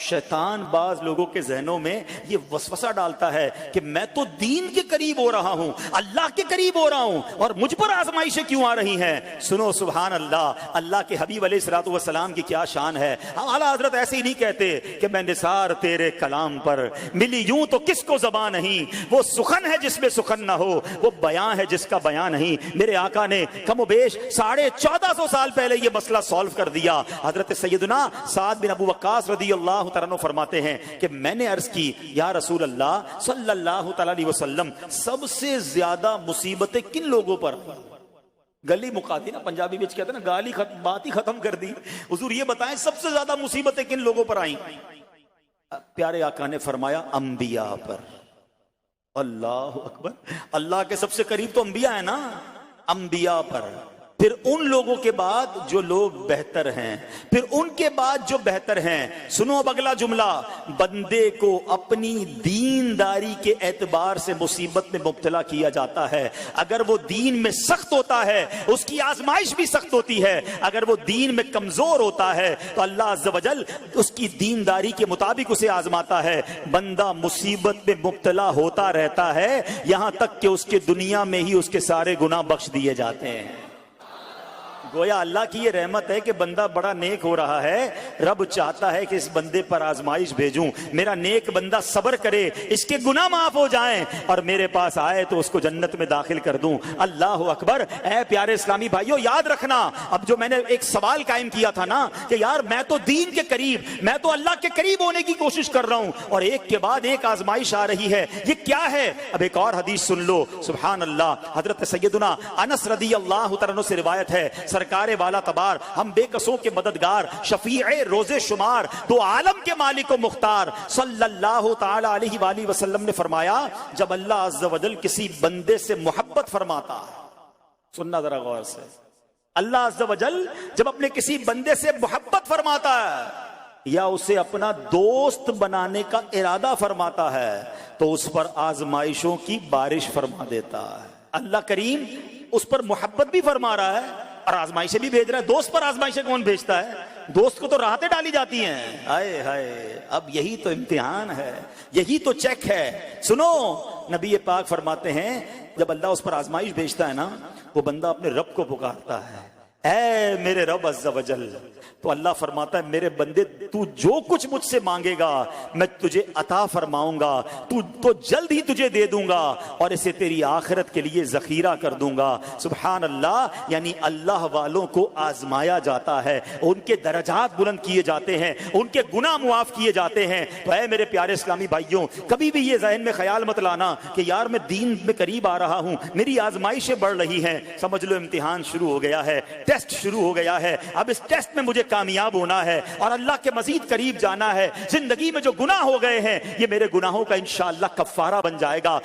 شیطان بعض لوگوں کے ذہنوں میں یہ وسوسہ ڈالتا ہے کہ میں تو دین کے قریب ہو رہا ہوں، اللہ کے قریب ہو رہا ہوں، اور مجھ پر آزمائشیں کیوں آ رہی ہیں؟ سنو سبحان اللہ، اللہ کے حبیب علیہ الصلوۃ والسلام کی کیا شان ہے۔ ہم اعلیٰ حضرت ایسے ہی نہیں کہتے کہ میں نثار تیرے کلام پر، ملی یوں تو کس کو زبان نہیں، وہ سخن ہے جس میں سخن نہ ہو، وہ بیان ہے جس کا بیان نہیں۔ میرے آقا نے کم و بیش 1450 سال پہلے یہ مسئلہ سالو کر دیا۔ حضرت سیدنا سعد بن ابو وقاص رضی اللہ تعالیٰ عنہ فرماتے ہیں کہ میں نے عرض کی یا رسول اللہ صلی اللہ تعالیٰ علیہ وسلم، سب سے زیادہ مصیبتیں کن لوگوں پر؟ گلی مکا دی نا، پنجابی میں کہتے ہیں نا، گالی بات ہی ختم کر دی۔ حضور یہ بتائیں سب سے زیادہ مصیبتیں کن لوگوں پر آئیں؟ پیارے آقا نے فرمایا انبیاء پر۔ اللہ اکبر، اللہ کے سب سے قریب تو انبیاء ہیں نا، انبیاء پر، پھر ان لوگوں کے بعد جو لوگ بہتر ہیں، پھر ان کے بعد جو بہتر ہیں۔ سنو اب اگلا جملہ، بندے کو اپنی دینداری کے اعتبار سے مصیبت میں مبتلا کیا جاتا ہے۔ اگر وہ دین میں سخت ہوتا ہے اس کی آزمائش بھی سخت ہوتی ہے، اگر وہ دین میں کمزور ہوتا ہے تو اللہ عز و جل اس کی دینداری کے مطابق اسے آزماتا ہے۔ بندہ مصیبت میں مبتلا ہوتا رہتا ہے یہاں تک کہ اس کے دنیا میں ہی اس کے سارے گناہ بخش دیے جاتے ہیں۔ گویا اللہ کی یہ رحمت ہے کہ بندہ بڑا نیک ہو رہا ہے، رب چاہتا ہے کہ اس بندے پر آزمائش بھیجوں، میرا نیک بندہ صبر کرے، اس کے گناہ معاف ہو جائیں اور میرے پاس آئے تو اس کو جنت میں داخل کر دوں۔ اللہ اکبر۔ اے پیارے اسلامی بھائیوں، یاد رکھنا، اب جو میں نے ایک سوال قائم کیا تھا نا کہ یار میں تو دین کے قریب، میں تو اللہ کے قریب ہونے کی کوشش کر رہا ہوں اور ایک کے بعد ایک آزمائش آ رہی ہے، یہ کیا ہے؟ اب ایک اور حدیث سن لو، سبحان اللہ۔ حضرت سیدنا انس رضی اللہ تعالیٰ عنہ سے روایت ہے، سرکار والا تبار، ہم بے قصوں کے مددگار، شفیع روز شمار، دو عالم کے مالک و مختار صلی اللہ تعالی علیہ وآلہ وسلم نے فرمایا، جب اللہ عز و جل کسی بندے سے محبت فرماتا ہے، سننا ذرا غور سے، اللہ عز و جل جب اپنے کسی بندے سے محبت فرماتا ہے یا اسے اپنا دوست بنانے کا ارادہ فرماتا ہے تو اس پر آزمائشوں کی بارش فرما دیتا ہے۔ اللہ کریم اس پر محبت بھی فرما رہا ہے اور آزمائشیں بھی بھیج رہا ہے۔ دوست پر آزمائشیں کون بھیجتا ہے؟ دوست کو تو راحتیں ڈالی جاتی ہیں۔ ہائے ہائے، اب یہی تو امتحان ہے، یہی تو چیک ہے۔ سنو، نبی پاک فرماتے ہیں جب اللہ اس پر آزمائش بھیجتا ہے نا، وہ بندہ اپنے رب کو پکارتا ہے، اے میرے رب عز و جل، تو اللہ فرماتا ہے میرے بندے تو جو کچھ مجھ سے مانگے گا میں تجھے عطا فرماؤں گا، تو جلد ہی تجھے دے دوں گا اور اسے تیری آخرت کے لیے ذخیرہ کر دوں گا۔ سبحان اللہ۔ یعنی اللہ والوں کو آزمایا جاتا ہے، ان کے درجات بلند کیے جاتے ہیں، ان کے گناہ معاف کیے جاتے ہیں۔ تو اے میرے پیارے اسلامی بھائیوں، کبھی بھی یہ ذہن میں خیال مت لانا کہ یار میں دین میں قریب آ رہا ہوں، میری آزمائشیں بڑھ رہی ہیں۔ سمجھ لو امتحان شروع ہو گیا ہے، ٹیسٹ شروع ہو گیا ہے، اب اس ٹیسٹ میں مجھے کامیاب ہونا ہے اور اللہ کے مزید قریب جانا ہے۔ زندگی میں جو گناہ ہو گئے ہیں یہ میرے گناہوں کا انشاءاللہ کفارہ بن جائے گا۔